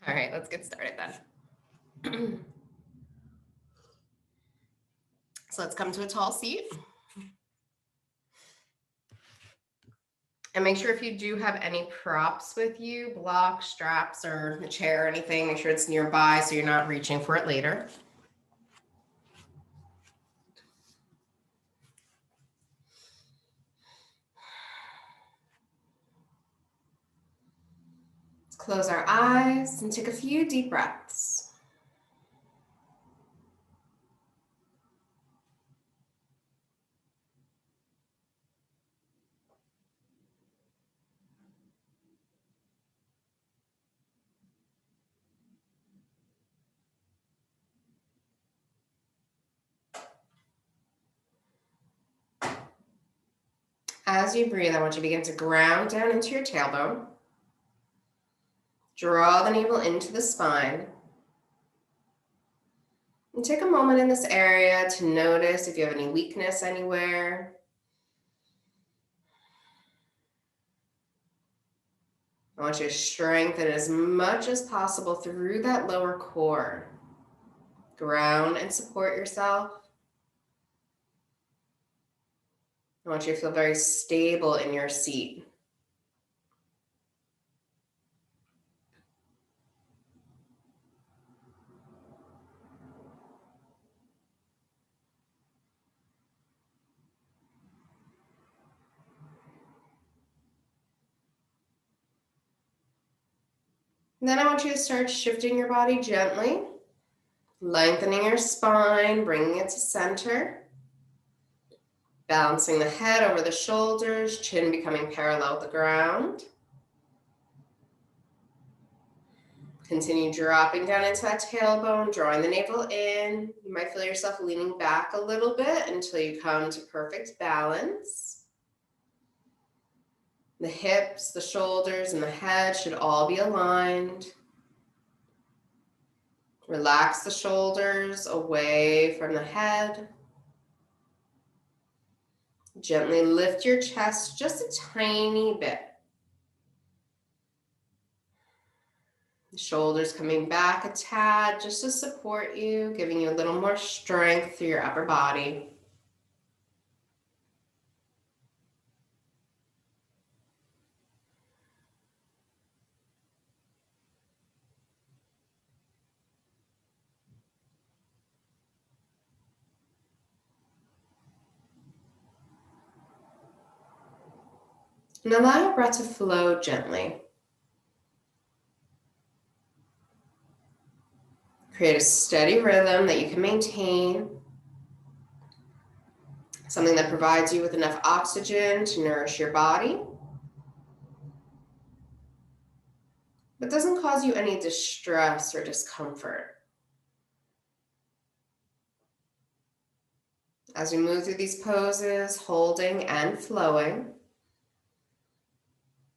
All right, let's get started then. So let's come to a tall seat. And make sure if you do have any props with you, blocks, straps, or a chair or anything, make sure it's nearby so you're not reaching for it later. Let's close our eyes and take a few deep breaths. As you breathe, I want you to begin to ground down into your tailbone. Draw the navel into the spine. And take a moment in this area to notice if you have any weakness anywhere. I want you to strengthen as much as possible through that lower core. Ground and support yourself. I want you to feel very stable in your seat. And then I want you to start shifting your body gently, lengthening your spine, bringing it to center, balancing the head over the shoulders, chin becoming parallel with the ground. Continue dropping down into that tailbone, drawing the navel in. You might feel yourself leaning back a little bit until you come to perfect balance. The hips, the shoulders, and the head should all be aligned. Relax the shoulders away from the head. Gently lift your chest just a tiny bit. The shoulders coming back a tad just to support you, giving you a little more strength through your upper body. And allow your breath to flow gently. Create a steady rhythm that you can maintain. Something that provides you with enough oxygen to nourish your body, but doesn't cause you any distress or discomfort. As we move through these poses, holding and flowing,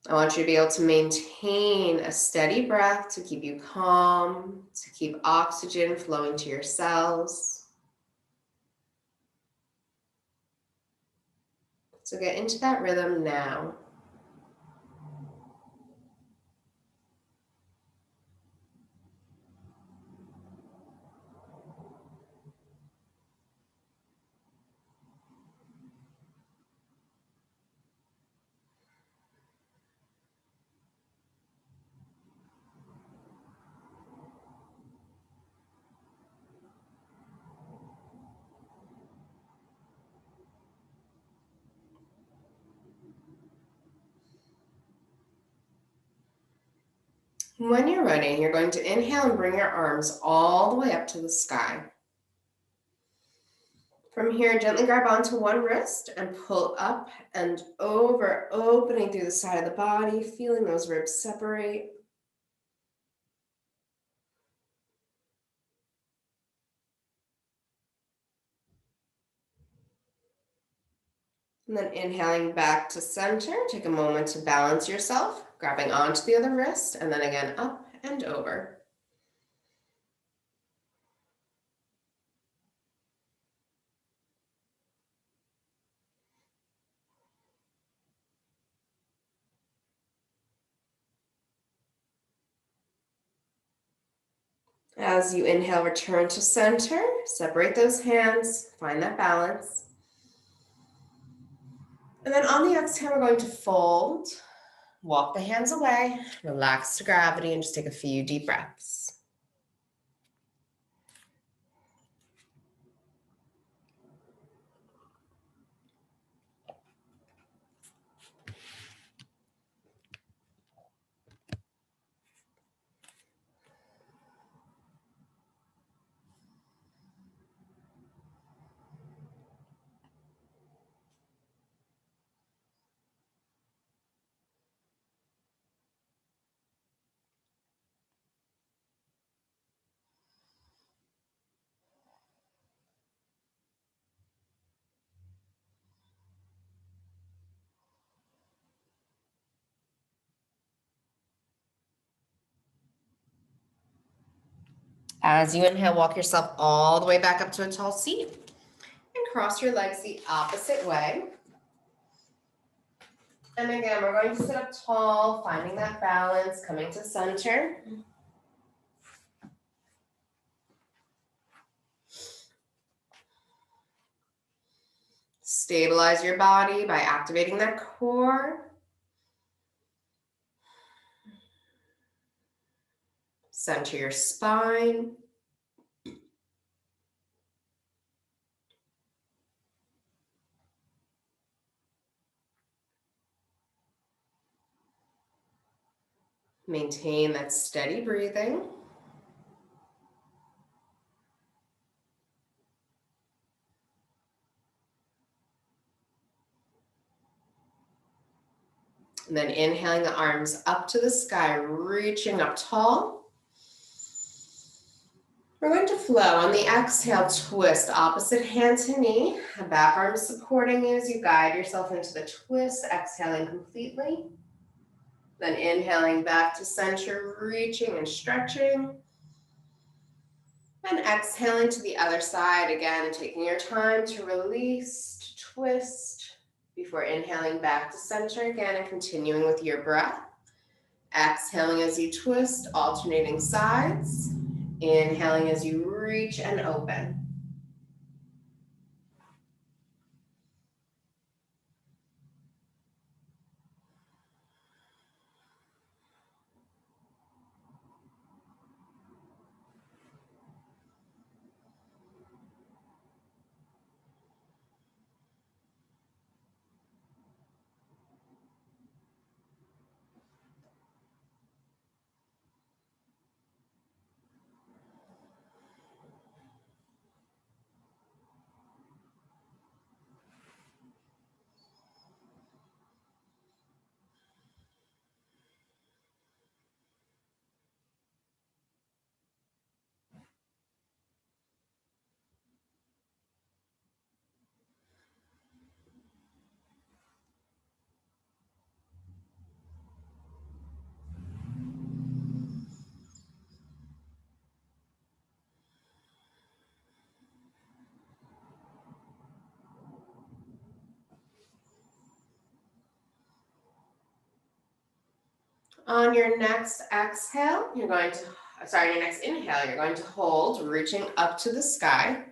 I want you to be able to maintain a steady breath to keep you calm, to keep oxygen flowing to your cells. So get into that rhythm now. When you're ready, you're going to inhale and bring your arms all the way up to the sky. From here, gently grab onto one wrist and pull up and over, opening through the side of the body, feeling those ribs separate. And then inhaling back to center, take a moment to balance yourself, grabbing onto the other wrist, and then again up and over. As you inhale, return to center. Separate those hands. Find that balance. And then on the exhale, we're going to fold. Walk the hands away. Relax to gravity and just take a few deep breaths. As you inhale, walk yourself all the way back up to a tall seat and cross your legs the opposite way. And again, we're going to sit up tall, finding that balance, coming to center. Stabilize your body by activating that core. Center your spine. Maintain that steady breathing. And then inhaling the arms up to the sky, reaching up tall. We're going to flow. On the exhale, twist opposite hand to knee. Back arm supporting you as you guide yourself into the twist, exhaling completely. Then inhaling back to center, reaching and stretching. And exhaling to the other side, again, taking your time to release, to twist, before inhaling back to center again and continuing with your breath. Exhaling as you twist, alternating sides. Inhaling as you reach and open. On your next exhale, your next inhale, you're going to hold, reaching up to the sky.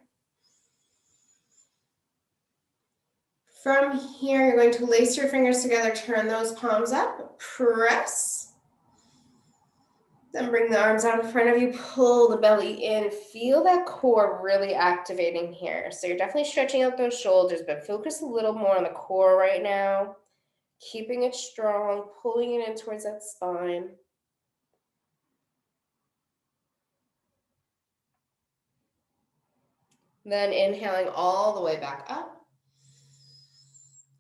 From here, you're going to lace your fingers together, turn those palms up, press. Then bring the arms out in front of you, pull the belly in. Feel that core really activating here. So you're definitely stretching out those shoulders, but focus a little more on the core right now. Keeping it strong, pulling it in towards that spine. Then inhaling all the way back up.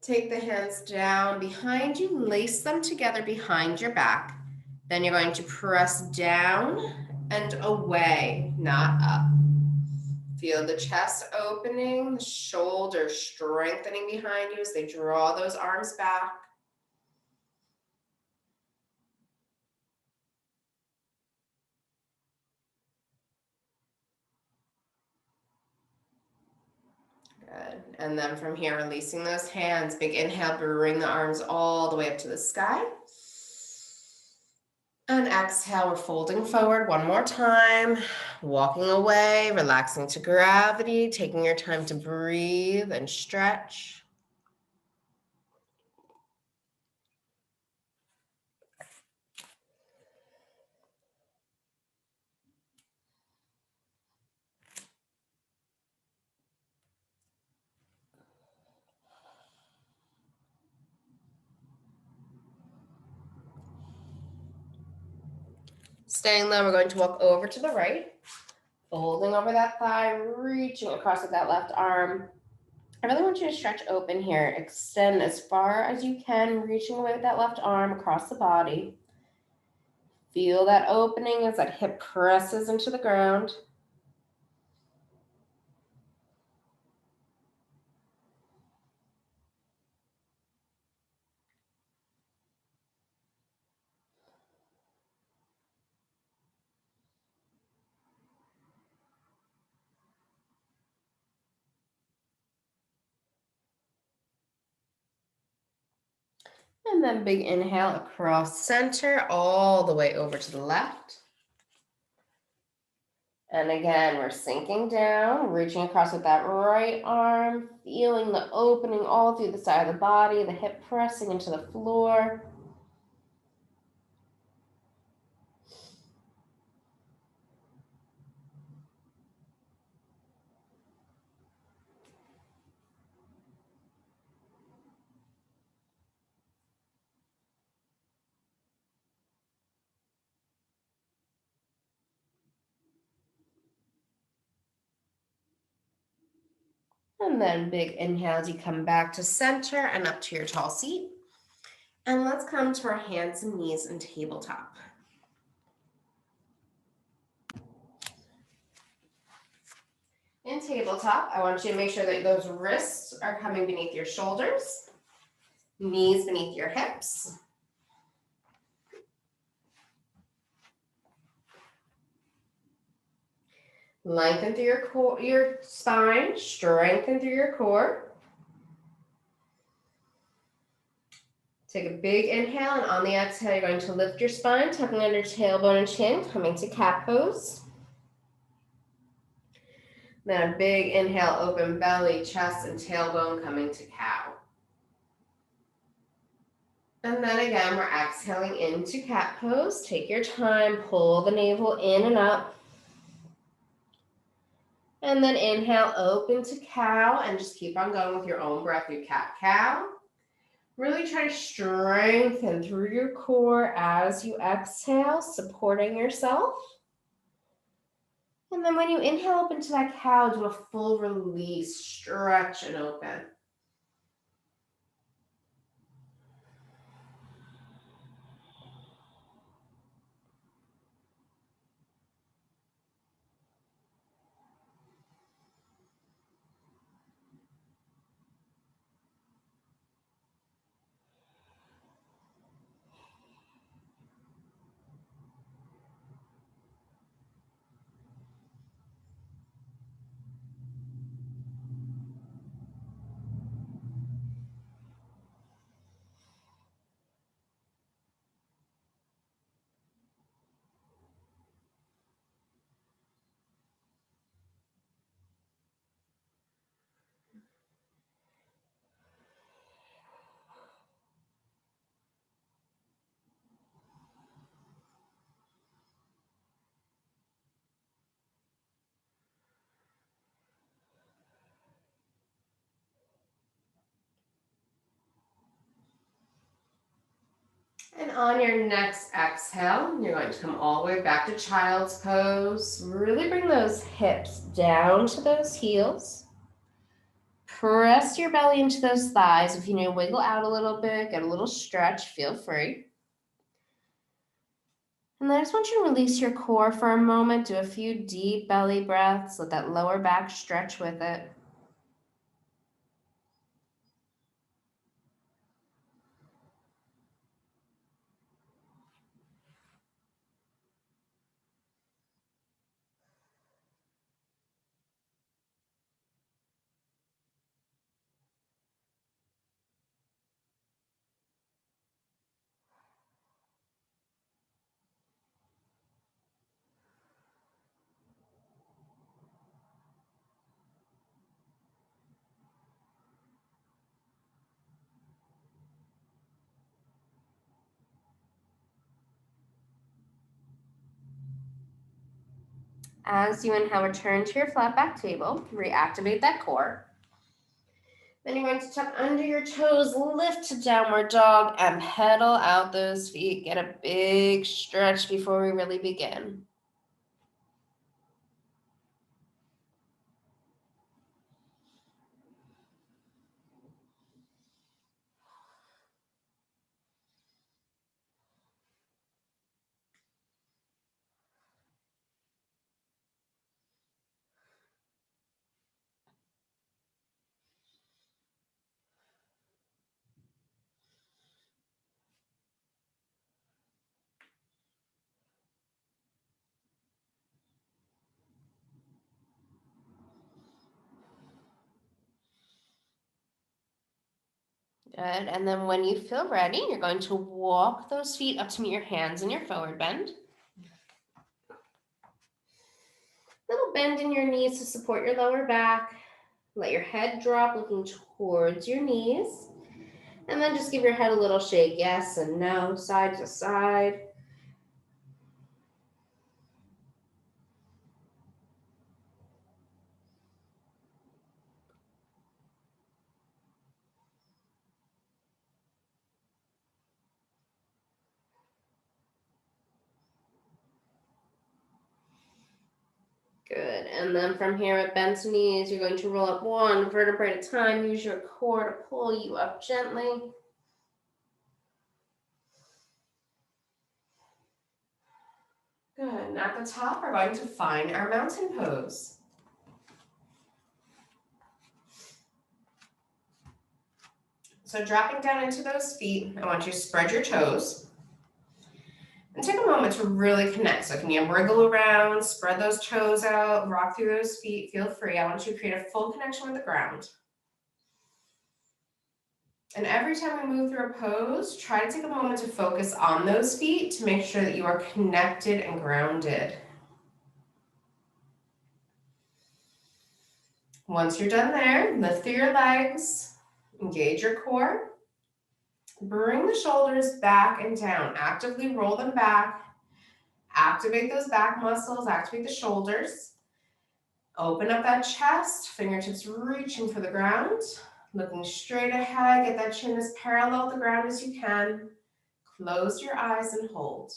Take the hands down behind you, lace them together behind your back. Then you're going to press down and away, not up. Feel the chest opening, the shoulders strengthening behind you as they draw those arms back. Good. And then from here, releasing those hands. Big inhale, bring the arms all the way up to the sky. And exhale, we're folding forward one more time, walking away, relaxing to gravity, taking your time to breathe and stretch. Staying low, we're going to walk over to the right, folding over that thigh, reaching across with that left arm. I really want you to stretch open here. Extend as far as you can, reaching away with that left arm across the body. Feel that opening as that hip presses into the ground. And then big inhale across center, all the way over to the left. And again, we're sinking down, reaching across with that right arm, feeling the opening all through the side of the body, the hip pressing into the floor. And then big inhale as you come back to center and up to your tall seat. And let's come to our hands and knees in tabletop. In tabletop, I want you to make sure that those wrists are coming beneath your shoulders, knees beneath your hips. Lengthen through your core, your spine, strengthen through your core. Take a big inhale, and on the exhale, you're going to lift your spine, tucking under tailbone and chin, coming to cat pose. Then a big inhale, open belly, chest, and tailbone, coming to cow. And then again, we're exhaling into cat pose. Take your time, pull the navel in and up. And then inhale, open to cow, and just keep on going with your own breath through cat-cow. Really try to strengthen through your core as you exhale, supporting yourself. And then when you inhale up into that cow, do a full release, stretch and open. And on your next exhale, you're going to come all the way back to child's pose. Really bring those hips down to those heels. Press your belly into those thighs. If you need to wiggle out a little bit, get a little stretch, feel free. And then I just want you to release your core for a moment. Do a few deep belly breaths. Let that lower back stretch with it. As you inhale, return to your flat back table. Reactivate that core. Then you're going to tuck under your toes, lift to downward dog, and pedal out those feet. Get a big stretch before we really begin. Good, and then when you feel ready, you're going to walk those feet up to meet your hands in your forward bend. Little bend in your knees to support your lower back. Let your head drop looking towards your knees. And then just give your head a little shake, yes and no, side to side. Good, and then from here with bent knees, you're going to roll up one vertebrae at a time. Use your core to pull you up gently. Good, and at the top, we're going to find our mountain pose. So dropping down into those feet, I want you to spread your toes. And take a moment to really connect. So can you wriggle around, spread those toes out, rock through those feet, feel free. I want you to create a full connection with the ground. And every time we move through a pose, try to take a moment to focus on those feet to make sure that you are connected and grounded. Once you're done there, lift through your legs, engage your core. Bring the shoulders back and down. Actively roll them back. Activate those back muscles, activate the shoulders. Open up that chest, fingertips reaching for the ground. Looking straight ahead, get that chin as parallel to the ground as you can. Close your eyes and hold.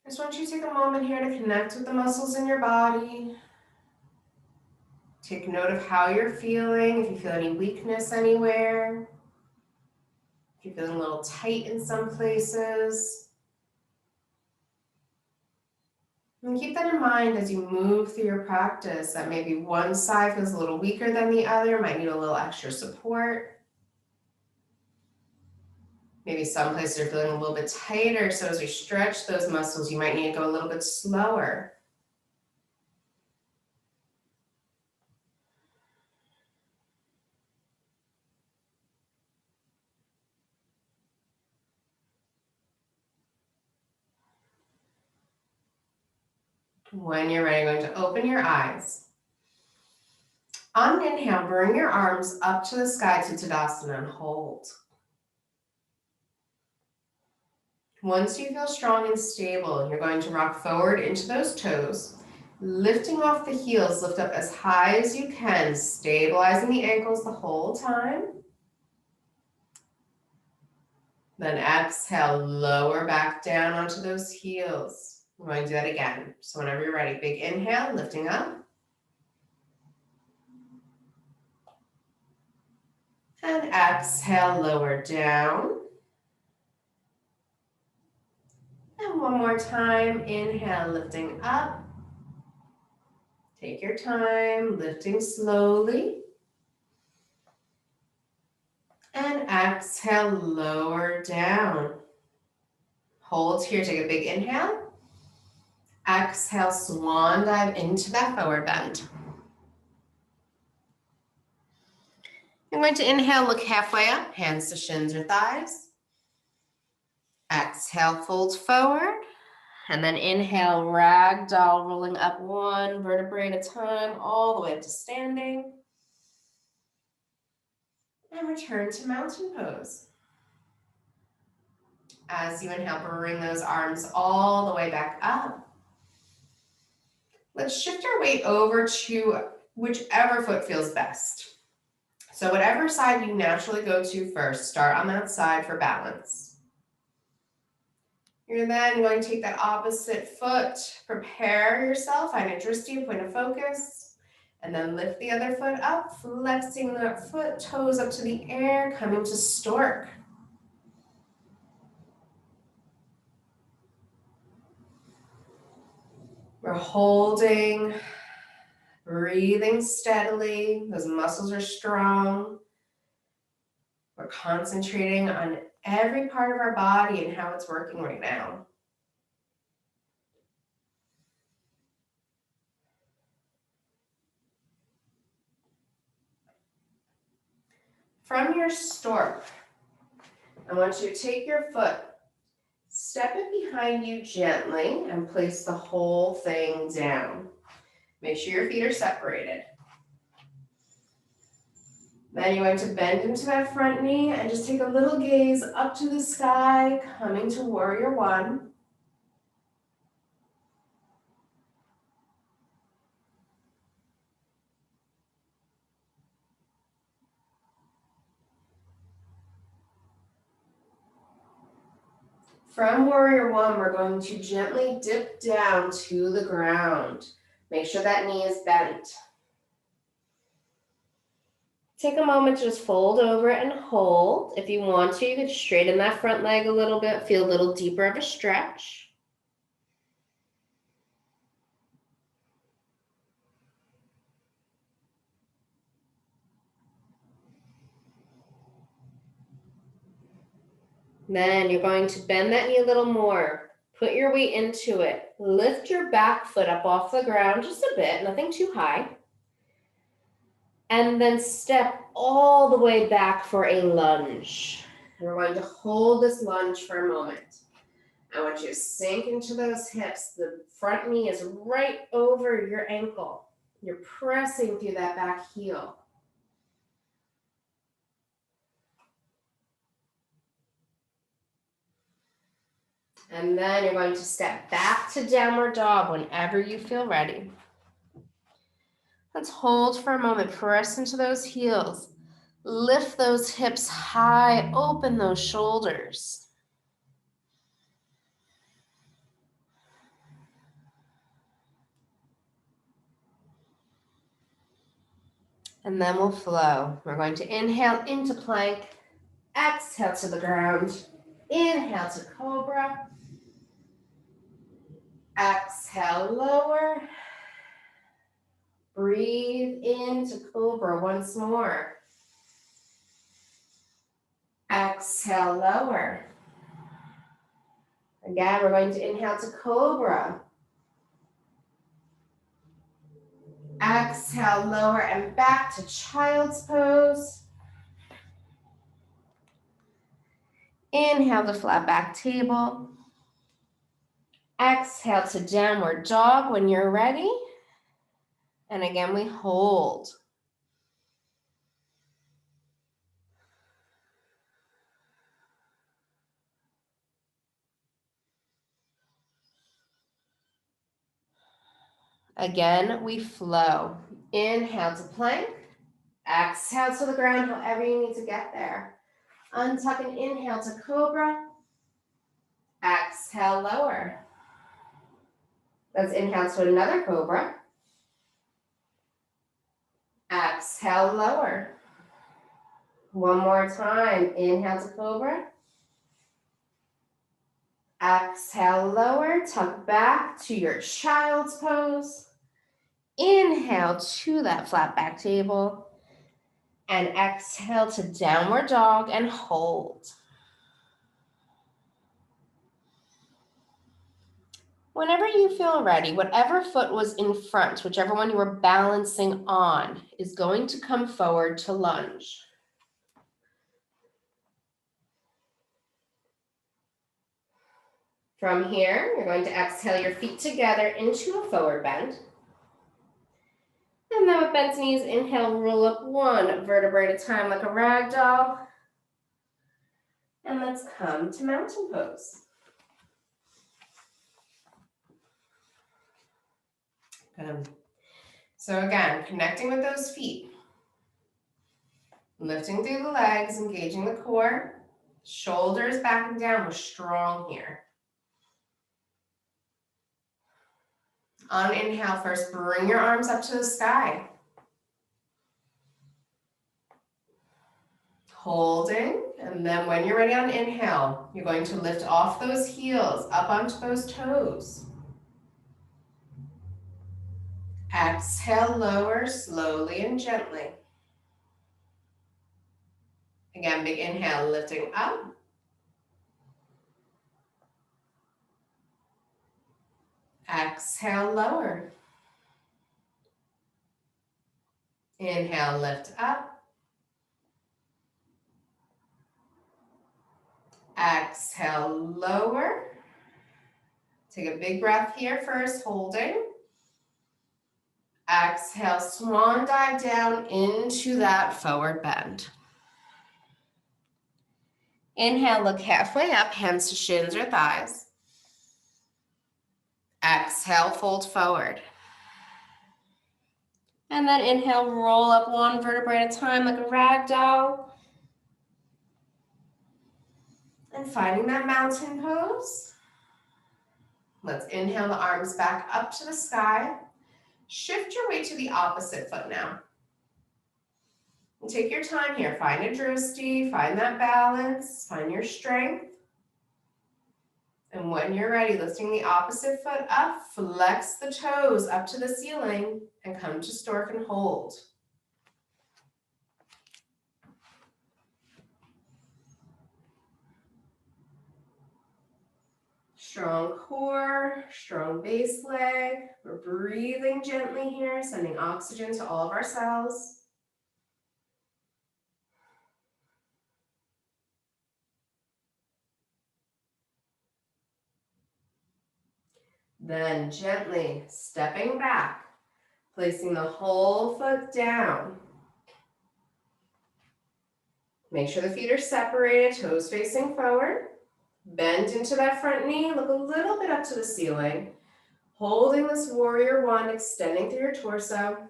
I just want you to take a moment here to connect with the muscles in your body. Take note of how you're feeling, if you feel any weakness anywhere. If you're feeling a little tight in some places. And keep that in mind as you move through your practice, that maybe one side feels a little weaker than the other, might need a little extra support. Maybe some places are feeling a little bit tighter, so as we stretch those muscles, you might need to go a little bit slower. When you're ready, you're going to open your eyes. On an inhale, bring your arms up to the sky to Tadasana and hold. Once you feel strong and stable, you're going to rock forward into those toes. Lifting off the heels, lift up as high as you can, stabilizing the ankles the whole time. Then exhale, lower back down onto those heels. We're going to do that again. So whenever you're ready, big inhale, lifting up. And exhale, lower down. And one more time, inhale, lifting up. Take your time, lifting slowly. And exhale, lower down. Hold here, take a big inhale. Exhale, swan dive into that forward bend. I'm going to inhale, look halfway up, hands to shins or thighs. Exhale, fold forward. And then inhale, ragdoll, rolling up one vertebrae at a time, all the way up to standing. And return to mountain pose. As you inhale, bring those arms all the way back up. Let's shift our weight over to whichever foot feels best. So whatever side you naturally go to first, start on that side for balance. You're then going to take that opposite foot, prepare yourself, find interest in point of focus, and then lift the other foot up, flexing that foot, toes up to the air, coming to stork. We're holding, breathing steadily. Those muscles are strong. We're concentrating on every part of our body and how it's working right now. From your stork, I want you to take your foot, step it behind you gently, and place the whole thing down. Make sure your feet are separated. Then you're going to bend into that front knee and just take a little gaze up to the sky, coming to warrior one. From warrior one, we're going to gently dip down to the ground. Make sure that knee is bent. Take a moment to just fold over and hold. If you want to, you could straighten that front leg a little bit, feel a little deeper of a stretch. Then you're going to bend that knee a little more. Put your weight into it. Lift your back foot up off the ground just a bit, nothing too high. And then step all the way back for a lunge. And we're going to hold this lunge for a moment. I want you to sink into those hips. The front knee is right over your ankle. You're pressing through that back heel. And then you're going to step back to downward dog whenever you feel ready. Let's hold for a moment, press into those heels. Lift those hips high, open those shoulders. And then we'll flow. We're going to inhale into plank, exhale to the ground, inhale to cobra, exhale, lower. Breathe into cobra once more. Exhale, lower. Again, we're going to inhale to cobra. Exhale, lower and back to child's pose. Inhale to flat back table. Exhale to downward dog when you're ready. And again, we hold. Again, we flow. Inhale to plank. Exhale to the ground, however you need to get there. Untuck and inhale to cobra. Exhale, lower. Let's inhale to another cobra. Exhale, lower. One more time. Inhale to cobra. Exhale, lower. Tuck back to your child's pose. Inhale to that flat back table. And exhale to downward dog and hold. Whenever you feel ready, whatever foot was in front, whichever one you were balancing on, is going to come forward to lunge. From here, you're going to exhale your feet together into a forward bend. And then with bent knees, inhale, roll up one vertebrae at a time like a rag doll. And let's come to mountain pose. Good. So again, connecting with those feet. Lifting through the legs, engaging the core. Shoulders back and down. We're strong here. On inhale, first bring your arms up to the sky. Holding, and then when you're ready on inhale, you're going to lift off those heels, up onto those toes. Exhale, lower slowly and gently. Again, big inhale, lifting up. Exhale, lower. Inhale, lift up. Exhale, lower. Take a big breath here first, holding. Exhale, swan dive down into that forward bend. Inhale, look halfway up, hands to shins or thighs. Exhale, fold forward. And then inhale, roll up one vertebrae at a time like a rag doll. And finding that mountain pose. Let's inhale the arms back up to the sky. Shift your weight to the opposite foot now. And take your time here. Find a drishti, find that balance, find your strength. And when you're ready, lifting the opposite foot up, flex the toes up to the ceiling and come to stork and hold. Strong core, strong base leg. We're breathing gently here, sending oxygen to all of our cells. Then gently stepping back, placing the whole foot down. Make sure the feet are separated, toes facing forward. Bend into that front knee, look a little bit up to the ceiling. Holding this warrior one, extending through your torso.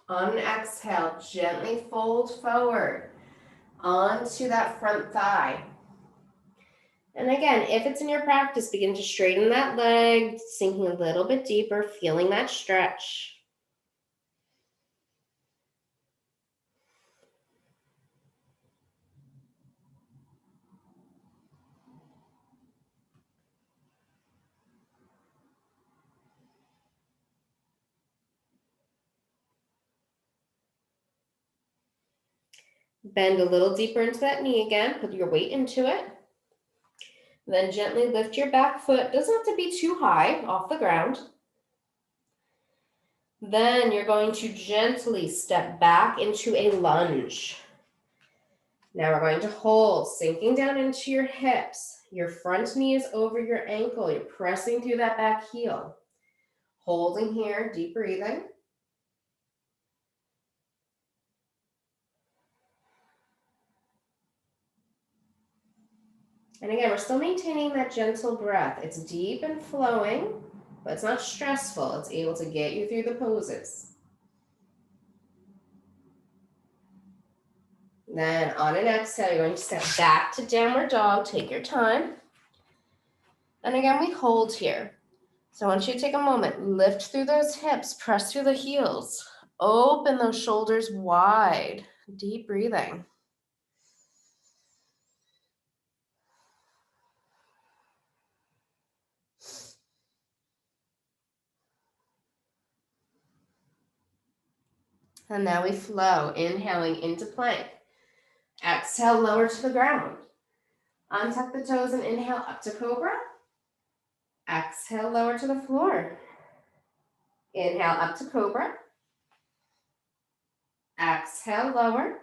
On an exhale, gently fold forward onto that front thigh. And again, if it's in your practice, begin to straighten that leg, sinking a little bit deeper, feeling that stretch. Bend a little deeper into that knee again, put your weight into it. Then gently lift your back foot, doesn't have to be too high off the ground. Then you're going to gently step back into a lunge. Now we're going to hold, sinking down into your hips. Your front knee is over your ankle. You're pressing through that back heel. Holding here, deep breathing. And again, we're still maintaining that gentle breath. It's deep and flowing, but it's not stressful. It's able to get you through the poses. Then on an exhale, you're going to step back to downward dog. Take your time. And again, we hold here. So I want you to take a moment, lift through those hips, press through the heels, open those shoulders wide, deep breathing. And now we flow, inhaling into plank. Exhale, lower to the ground. Untuck the toes and inhale up to cobra. Exhale, lower to the floor. Inhale up to cobra. Exhale, lower.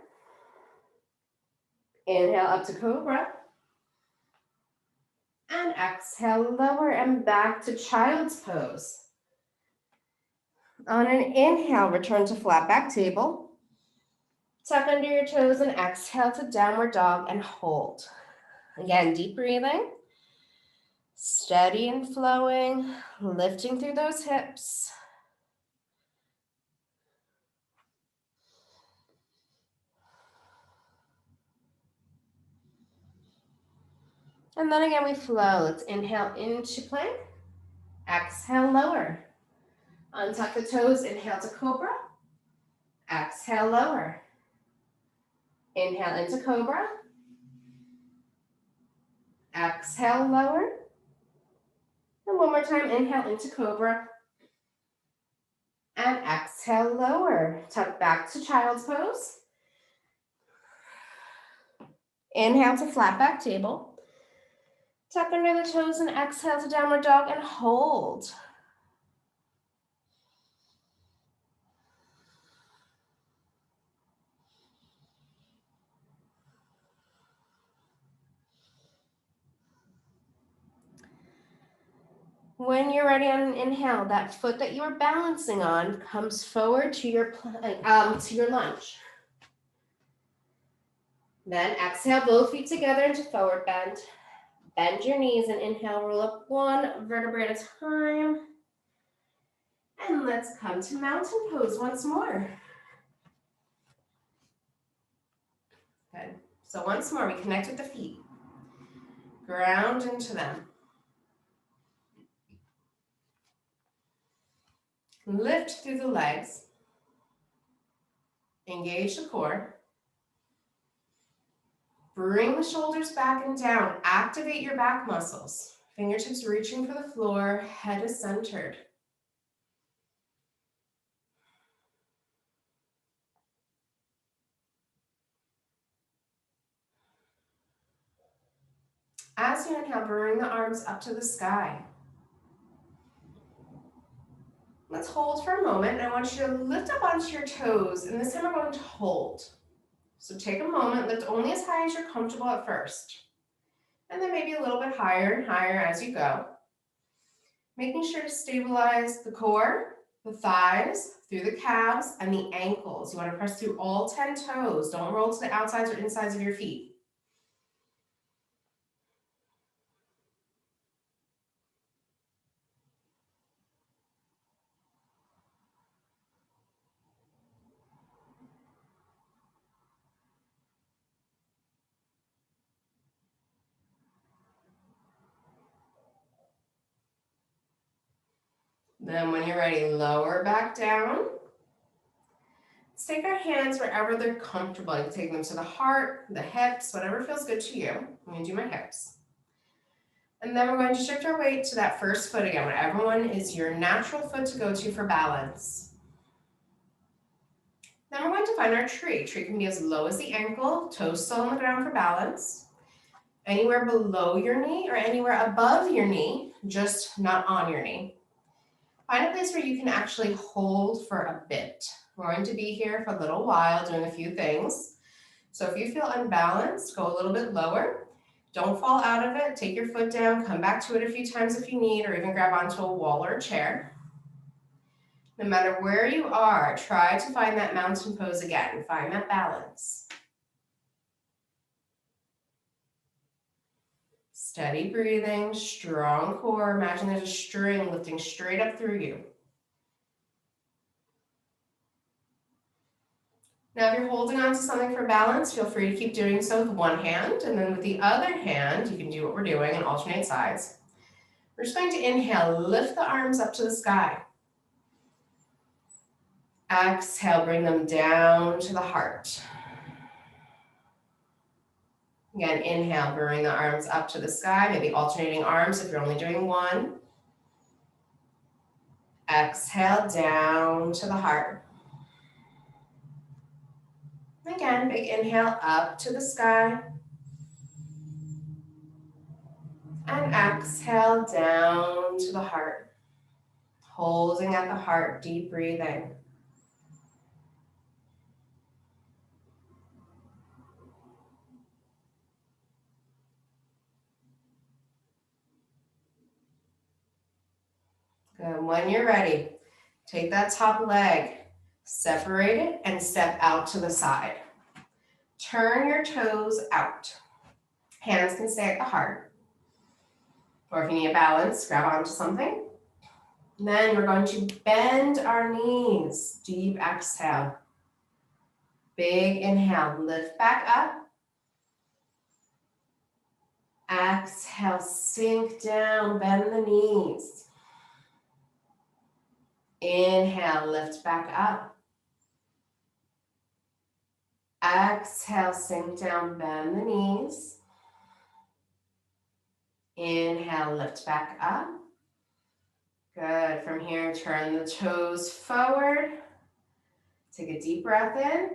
Inhale up to cobra. And exhale, lower and back to child's pose. On an inhale, return to flat back table. Tuck under your toes and exhale to downward dog and hold. Again, deep breathing. Steady and flowing, lifting through those hips. And then again, we flow. Let's inhale into plank. Exhale, lower. Untuck the toes, inhale to cobra. Exhale, lower. Inhale into cobra. Exhale, lower. And one more time, inhale into cobra. And exhale, lower. Tuck back to child's pose. Inhale to flat back table. Tuck under the toes and exhale to downward dog and hold. When you're ready on an inhale, that foot that you were balancing on comes forward to your lunge. Then exhale, both feet together into forward bend. Bend your knees and inhale, roll up one vertebrae at a time. And let's come to mountain pose once more. Good. So once more, we connect with the feet. Ground into them. Lift through the legs. Engage the core. Bring the shoulders back and down. Activate your back muscles. Fingertips reaching for the floor. Head is centered. As you inhale, bring the arms up to the sky. Let's hold for a moment. I want you to lift up onto your toes, and this time we're going to hold. So take a moment, lift only as high as you're comfortable at first. And then maybe a little bit higher and higher as you go. Making sure to stabilize the core, the thighs, through the calves, and the ankles. You want to press through all 10 toes. Don't roll to the outsides or insides of your feet. Then when you're ready, lower back down. Let's take our hands wherever they're comfortable. You can take them to the heart, the hips, whatever feels good to you. I'm going to do my hips. And then we're going to shift our weight to that first foot again. Whatever one is your natural foot to go to for balance. Then we're going to find our tree. Tree can be as low as the ankle, toes still on the ground for balance. Anywhere below your knee or anywhere above your knee, just not on your knee. Find a place where you can actually hold for a bit. We're going to be here for a little while doing a few things. So if you feel unbalanced, go a little bit lower. Don't fall out of it. Take your foot down, come back to it a few times if you need, or even grab onto a wall or a chair. No matter where you are, try to find that mountain pose again. Find that balance. Steady breathing, strong core. Imagine there's a string lifting straight up through you. Now, if you're holding on to something for balance, feel free to keep doing so with one hand, and then with the other hand, you can do what we're doing and alternate sides. We're just going to inhale, lift the arms up to the sky. Exhale, bring them down to the heart. Again, inhale, bring the arms up to the sky, maybe alternating arms if you're only doing one. Exhale, down to the heart. Again, big inhale up to the sky. And exhale down to the heart. Holding at the heart, deep breathing. Good. When you're ready, take that top leg, separate it, and step out to the side. Turn your toes out. Hands can stay at the heart. Or if you need a balance, grab onto something. Then we're going to bend our knees. Deep exhale. Big inhale, lift back up. Exhale, sink down, bend the knees. Inhale, lift back up. Exhale, sink down, bend the knees. Inhale, lift back up. Good. From here, turn the toes forward. Take a deep breath in.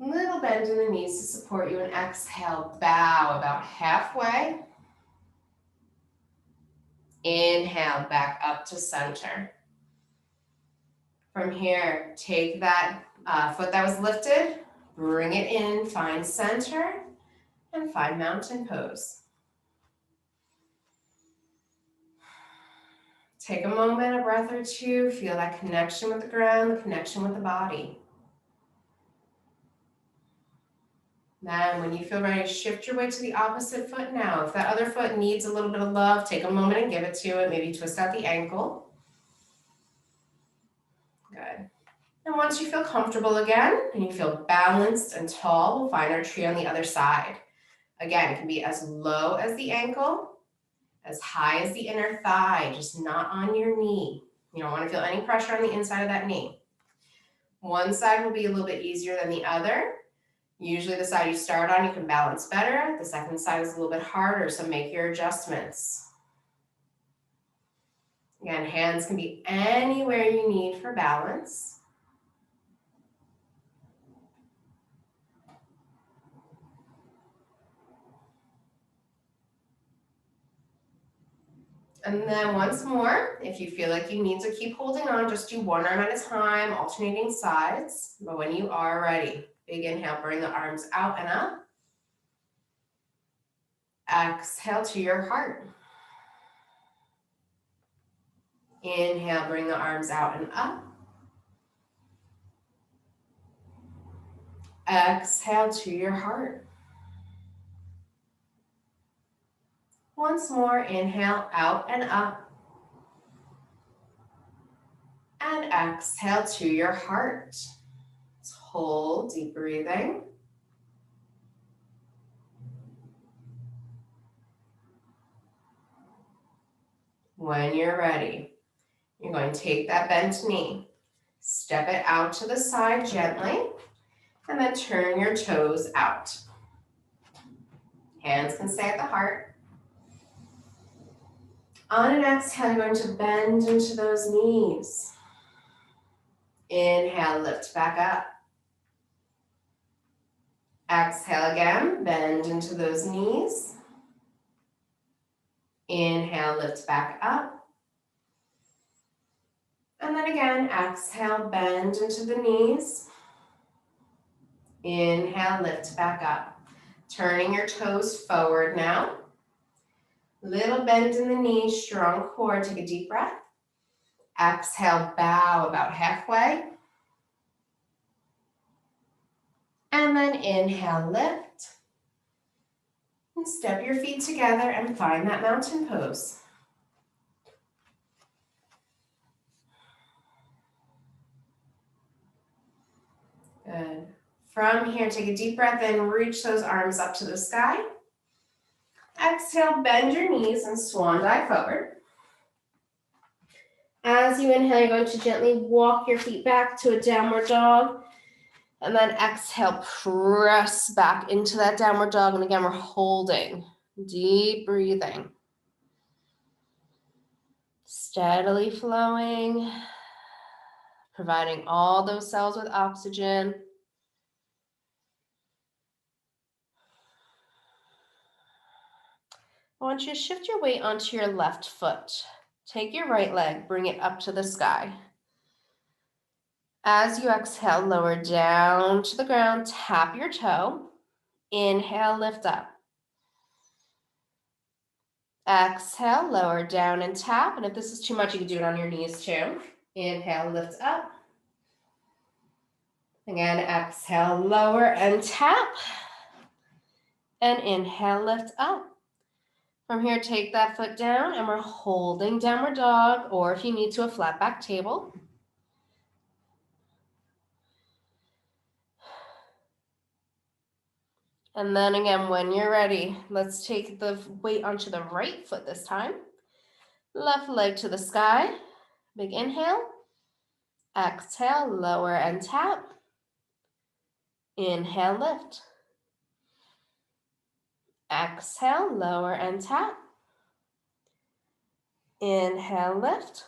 Little bend in the knees to support you, and exhale, bow about halfway. Inhale, back up to center. From here, take that foot that was lifted, bring it in, find center, and find mountain pose. Take a moment, a breath or two, feel that connection with the ground, the connection with the body. Then when you feel ready, shift your weight to the opposite foot now. If that other foot needs a little bit of love, take a moment and give it to it. Maybe twist out the ankle. Good. And once you feel comfortable again, and you feel balanced and tall, we'll find our tree on the other side. Again, it can be as low as the ankle, as high as the inner thigh, just not on your knee. You don't want to feel any pressure on the inside of that knee. One side will be a little bit easier than the other. Usually the side you start on, you can balance better. The second side is a little bit harder, so make your adjustments. Again, hands can be anywhere you need for balance. And then once more, if you feel like you need to keep holding on, just do one arm at a time, alternating sides. But when you are ready, big inhale, bring the arms out and up. Exhale to your heart. Inhale, bring the arms out and up. Exhale to your heart. Once more, inhale, out and up. And exhale to your heart. Let's hold, deep breathing. When you're ready, you're going to take that bent knee, step it out to the side gently, and then turn your toes out. Hands can stay at the heart. On an exhale, you're going to bend into those knees. Inhale, lift back up. Exhale again, bend into those knees. Inhale, lift back up. And then again, exhale, bend into the knees. Inhale, lift back up. Turning your toes forward now. Little bend in the knees, strong core. Take a deep breath. Exhale, bow about halfway. And then inhale, lift. And step your feet together and find that mountain pose. Good. From here, take a deep breath in, reach those arms up to the sky. Exhale, bend your knees and swan dive forward. As you inhale, you're going to gently walk your feet back to a downward dog. And then exhale, press back into that downward dog. And again, we're holding, deep breathing. Steadily flowing, providing all those cells with oxygen. I want you to shift your weight onto your left foot. Take your right leg, bring it up to the sky. As you exhale, lower down to the ground, tap your toe. Inhale, lift up. Exhale, lower down and tap. And if this is too much, you can do it on your knees too. Inhale, lift up. Again, exhale, lower and tap. And inhale, lift up. From here, take that foot down and we're holding downward dog, or if you need to, a flat back table. And then again, when you're ready, let's take the weight onto the right foot this time. Left leg to the sky. Big inhale. Exhale, lower and tap. Inhale, lift. Exhale, lower and tap. Inhale, lift.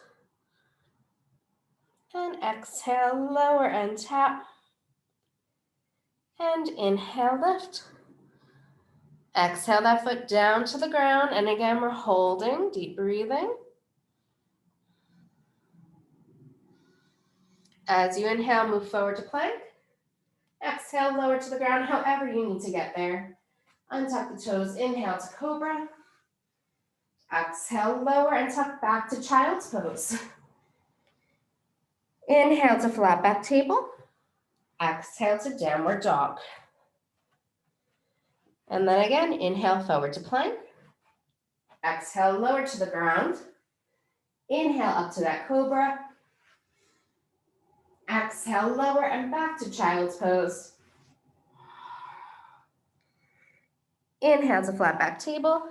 And exhale, lower and tap. And inhale, lift. Exhale that foot down to the ground. And again, we're holding, deep breathing. As you inhale, move forward to plank. Exhale, lower to the ground, however you need to get there. Untuck the toes, inhale to cobra. Exhale, lower and tuck back to child's pose. Inhale to flat back table. Exhale to downward dog. And then again, inhale forward to plank. Exhale, lower to the ground. Inhale up to that cobra. Exhale, lower and back to child's pose. Inhale to flat back table.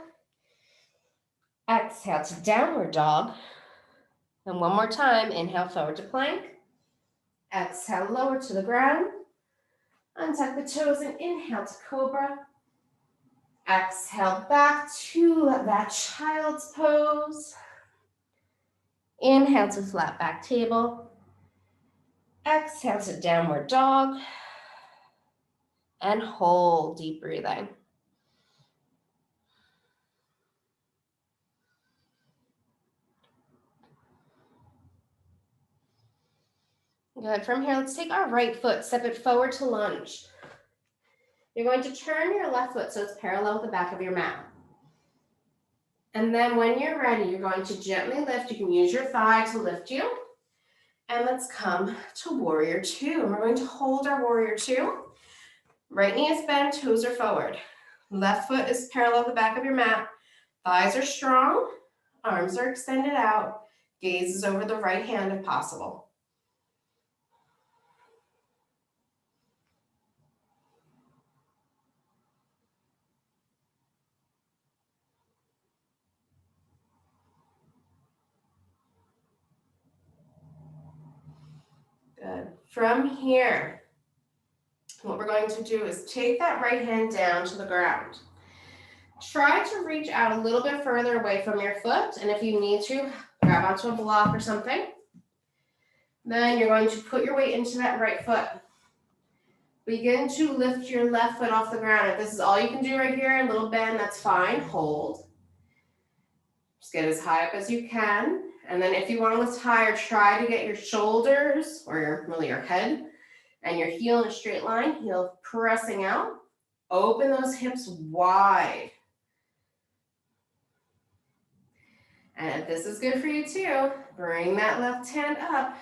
Exhale to downward dog. And one more time, inhale forward to plank. Exhale, lower to the ground. Untuck the toes and inhale to cobra. Exhale back to that child's pose. Inhale to flat back table. Exhale to downward dog. And hold, deep breathing. Good. From here, let's take our right foot, step it forward to lunge. You're going to turn your left foot so it's parallel with the back of your mat. And then when you're ready, you're going to gently lift. You can use your thigh to lift you. And let's come to warrior two. We're going to hold our warrior two. Right knee is bent, toes are forward. Left foot is parallel with the back of your mat. Thighs are strong, arms are extended out. Gaze is over the right hand if possible. Good. From here, what we're going to do is take that right hand down to the ground. Try to reach out a little bit further away from your foot, and if you need to, grab onto a block or something. Then you're going to put your weight into that right foot. Begin to lift your left foot off the ground. If this is all you can do right here, a little bend, that's fine. Hold. Just get as high up as you can. And then if you want to lift higher, try to get your shoulders, or really your head, and your heel in a straight line, heel pressing out. Open those hips wide. And if this is good for you too, bring that left hand up.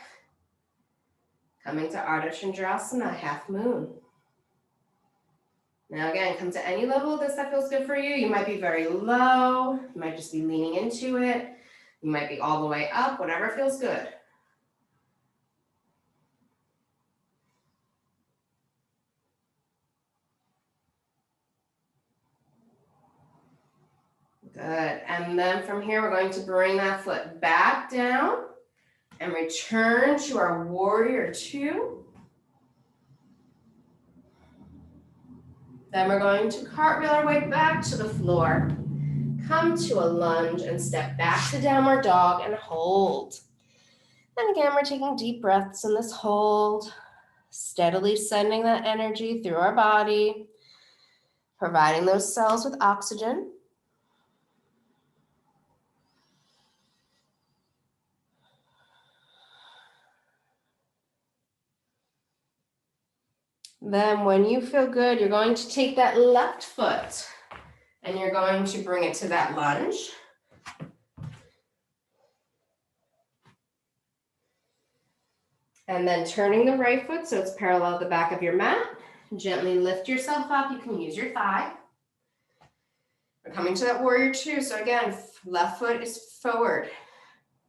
Coming to Ardha Chandrasana, half moon. Now again, come to any level of this that feels good for you. You might be very low. You might just be leaning into it. You might be all the way up, whatever feels good. Good. And then from here, we're going to bring that foot back down and return to our warrior two. Then we're going to cartwheel our way back to the floor. Come to a lunge and step back to downward dog and hold. And again, we're taking deep breaths in this hold, steadily sending that energy through our body, providing those cells with oxygen. Then when you feel good, you're going to take that left foot and you're going to bring it to that lunge. And then turning the right foot so it's parallel to the back of your mat. Gently lift yourself up. You can use your thigh. We're coming to that warrior two. So again, left foot is forward.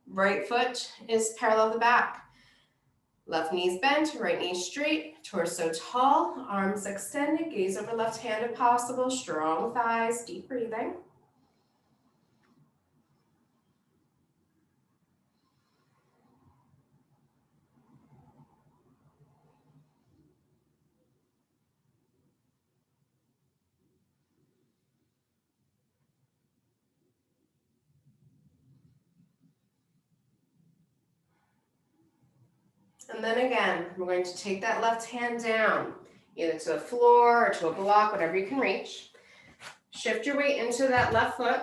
Right foot is parallel to the back. Left knee's bent, right knee straight, torso tall, arms extended, gaze over left hand if possible, strong thighs, deep breathing. And then again, we're going to take that left hand down, either to the floor or to a block, whatever you can reach. Shift your weight into that left foot.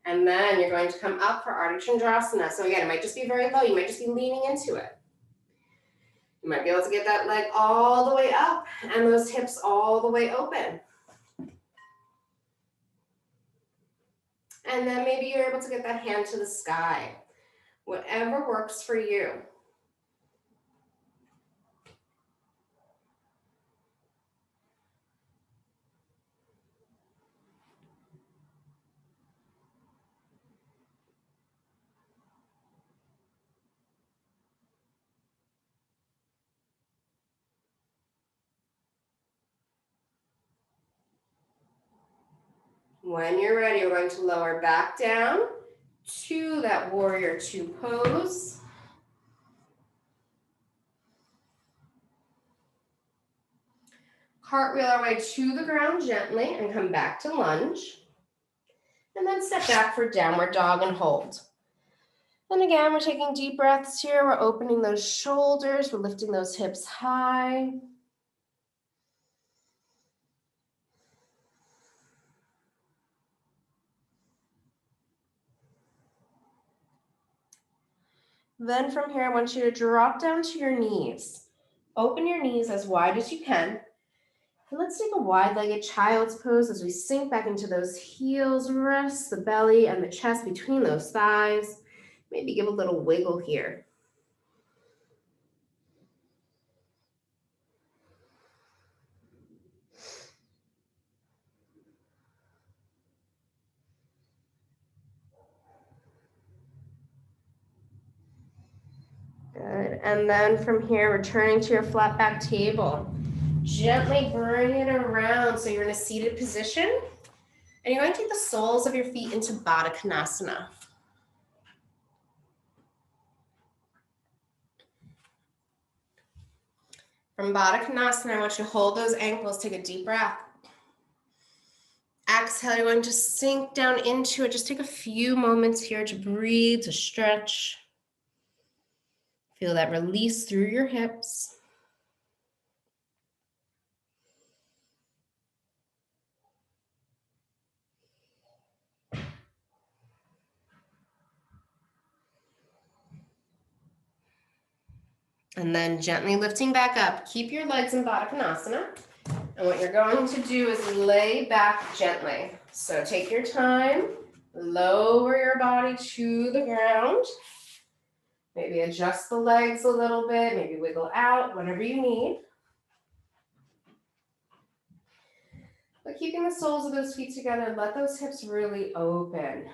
And then you're going to come up for Ardha Chandrasana. So again, it might just be very low. You might just be leaning into it. You might be able to get that leg all the way up and those hips all the way open. And then maybe you're able to get that hand to the sky. Whatever works for you. When you're ready, we're going to lower back down to that warrior two pose. Cartwheel our way to the ground gently and come back to lunge. And then step back for downward dog and hold. And again, we're taking deep breaths here. We're opening those shoulders. We're lifting those hips high. Then from here, I want you to drop down to your knees. Open your knees as wide as you can. And let's take a wide-legged child's pose as we sink back into those heels, rest the belly and the chest between those thighs. Maybe give a little wiggle here. Good. And then from here, returning to your flat back table. Gently bring it around so you're in a seated position. And you're going to take the soles of your feet into Baddha Konasana. From Baddha Konasana, I want you to hold those ankles, take a deep breath. Exhale, you're going to sink down into it. Just take a few moments here to breathe, to stretch. Feel that release through your hips. And then gently lifting back up. Keep your legs in Baddha Konasana. And what you're going to do is lay back gently. So take your time, lower your body to the ground. Maybe adjust the legs a little bit, maybe wiggle out, whatever you need. But keeping the soles of those feet together, let those hips really open.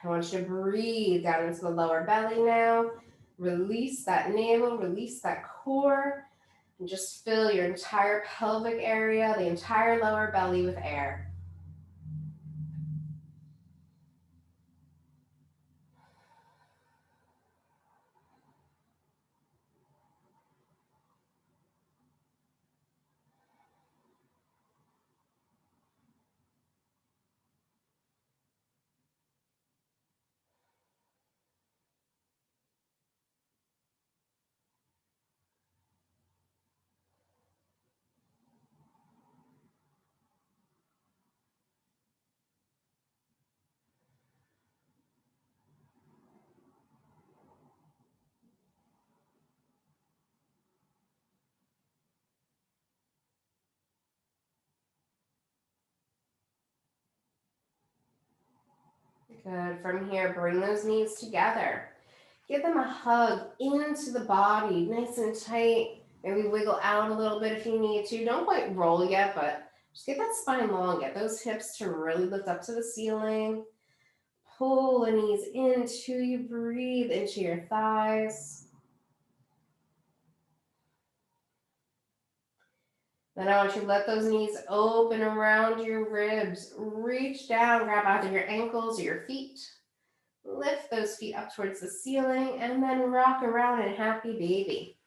I want you to breathe down into the lower belly now. Release that navel, release that core, and just fill your entire pelvic area, the entire lower belly with air. Good. From here, bring those knees together. Give them a hug into the body, nice and tight. Maybe wiggle out a little bit if you need to. Don't quite roll yet, but just get that spine long. Get those hips to really lift up to the ceiling. Pull the knees into you. Breathe into your thighs. Then I want you to let those knees open around your ribs. Reach down, grab onto your ankles or your feet. Lift those feet up towards the ceiling and then rock around in happy baby.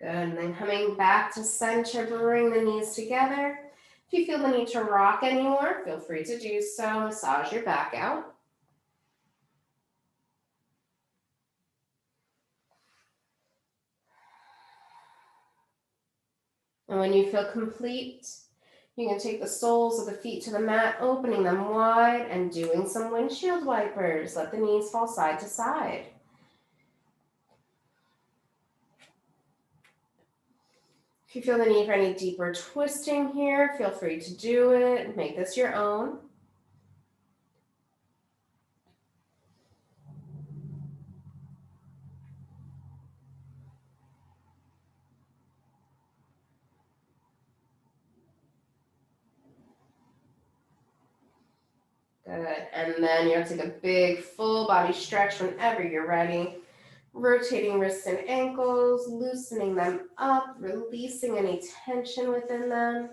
Good, and then coming back to center, bring the knees together. If you feel the need to rock anymore, feel free to do so. Massage your back out. And when you feel complete, you can take the soles of the feet to the mat, opening them wide and doing some windshield wipers. Let the knees fall side to side. If you feel the need for any deeper twisting here, feel free to do it. Make this your own. Good, and then you'll take a big full body stretch whenever you're ready. Rotating wrists and ankles, loosening them up, releasing any tension within them.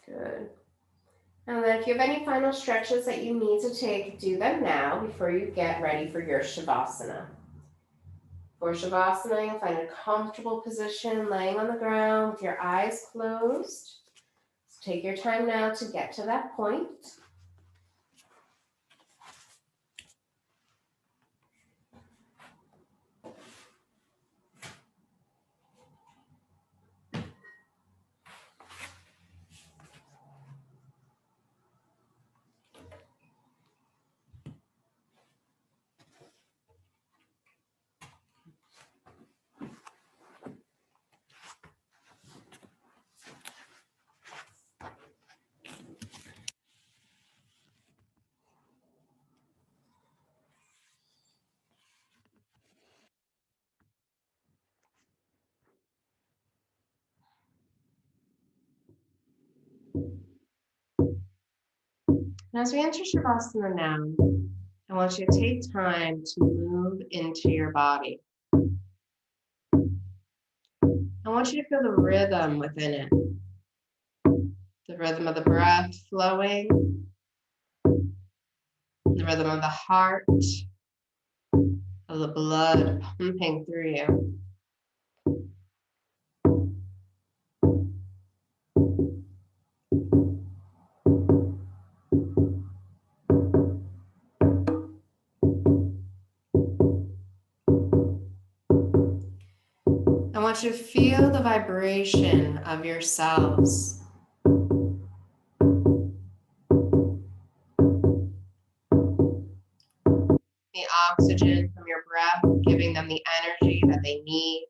Good. And then if you have any final stretches that you need to take, do them now before you get ready for your Shavasana. For Shavasana, you'll find a comfortable position laying on the ground with your eyes closed. So take your time now to get to that point. And as we enter Shavasana now, I want you to take time to move into your body. I want you to feel the rhythm within it. The rhythm of the breath flowing, the rhythm of the heart, of the blood pumping through you. I want you to feel the vibration of your cells. The oxygen from your breath, giving them the energy that they need.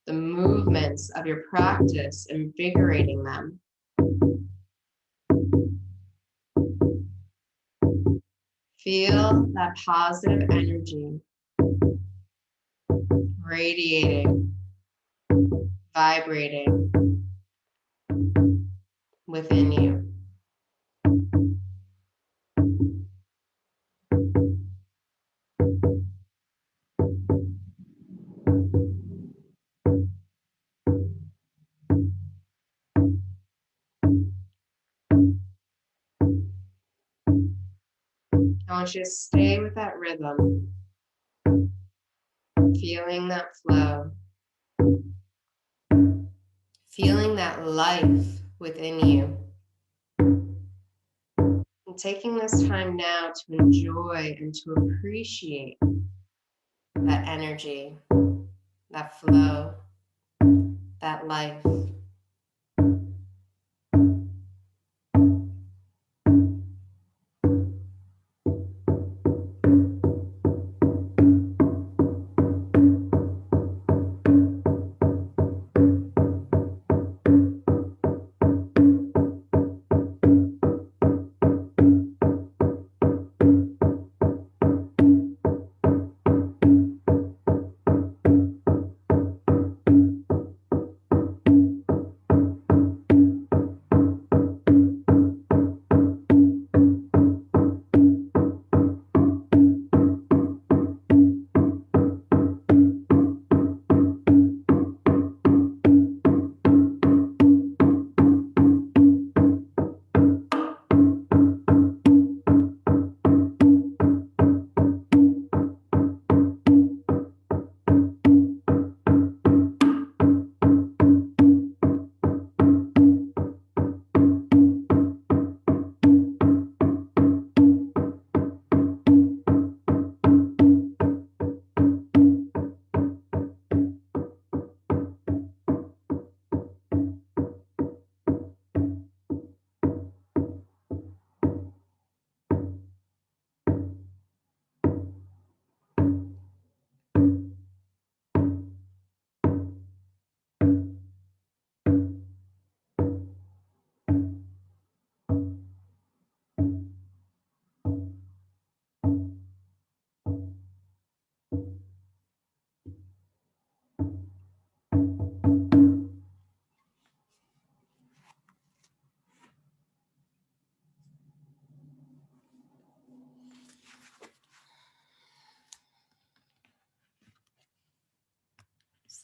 The movements of your practice, invigorating them. Feel that positive energy radiating, vibrating within you. I want you to stay with that rhythm, feeling that flow, feeling that life within you. And taking this time now to enjoy and to appreciate that energy, that flow, that life.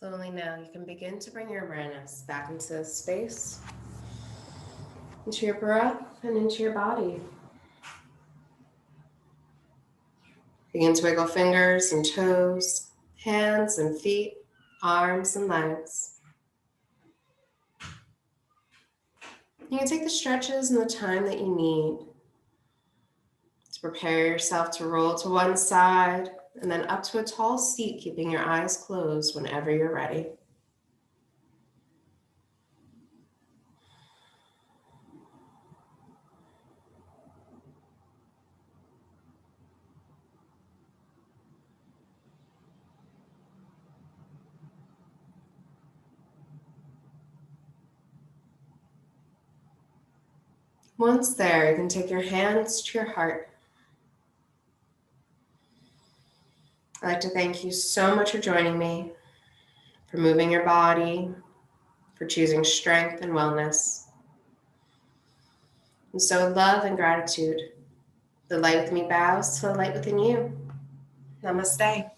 Slowly now, you can begin to bring your awareness back into this space, into your breath and into your body. Begin to wiggle fingers and toes, hands and feet, arms and legs. You can take the stretches and the time that you need to prepare yourself to roll to one side and then up to a tall seat, keeping your eyes closed whenever you're ready. Once there, you can take your hands to your heart. I'd like to thank you so much for joining me, for moving your body, for choosing strength and wellness. And so with love and gratitude, the light within me bows to the light within you. Namaste.